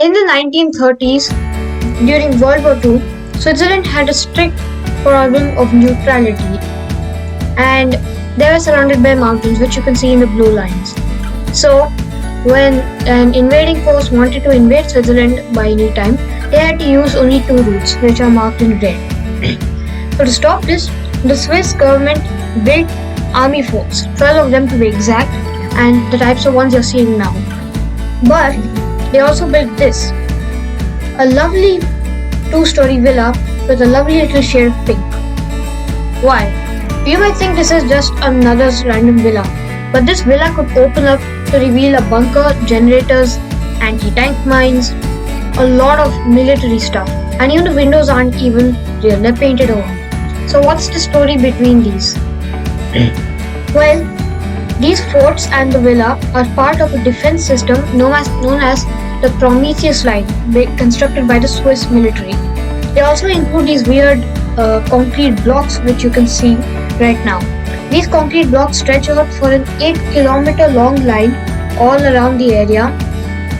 In the 1930s, during World War II, Switzerland had a strict problem of neutrality, and they were surrounded by mountains, which you can see in the blue lines. So, when an invading force wanted to invade Switzerland by any time, they had to use only two routes, which are marked in red. So, to stop this, the Swiss government built army forts, 12 of them to be exact, and the types of ones you're seeing now. But they also built this, a lovely two-story villa with a lovely little shade of pink. Why? You might think this is just another random villa, but this villa could open up to reveal a bunker, generators, anti-tank mines, a lot of military stuff, and even the windows aren't even real, they're painted over. So what's the story between these? Well, these forts and the villa are part of a defense system known as the Prometheus line, constructed by the Swiss military. They also include these weird concrete blocks, which you can see right now. These concrete blocks stretch out for an 8-kilometer long line all around the area,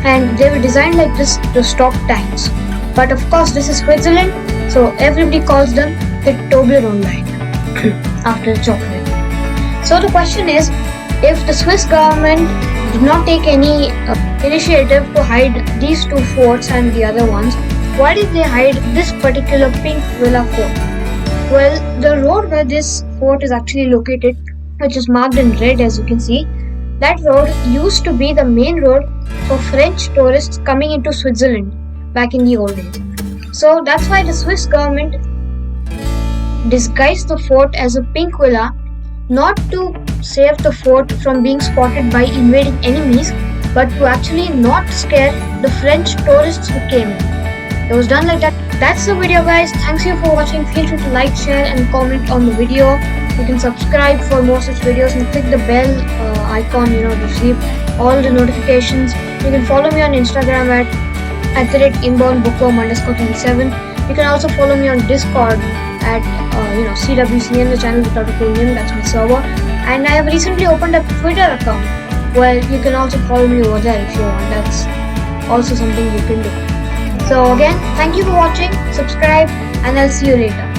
and they were designed like this to stop tanks. But of course, this is Switzerland, so everybody calls them the Toblerone line after the chocolate. So the question is, if the Swiss government did not take any initiative to hide these two forts and the other ones, why did they hide this particular pink villa fort? Well, the road where this fort is actually located, which is marked in red as you can see, that road used to be the main road for French tourists coming into Switzerland back in the old days. So that's why the Swiss government disguised the fort as a pink villa, not to save the fort from being spotted by invading enemies, but to actually not scare the French tourists who came in. It was done like that. That's the video, guys. Thanks you for watching. Feel free to like, share and comment on the video. You can subscribe for more such videos and click the bell icon, to receive all the notifications. You can follow me on Instagram at @inboundbookworm_27. You can also follow me on Discord at CWCN, the channel without a full name, that's my server. And I have recently opened a Twitter account. Well, you can also follow me over there if you want. That's also something you can do. So again, thank you for watching, subscribe, and I'll see you later.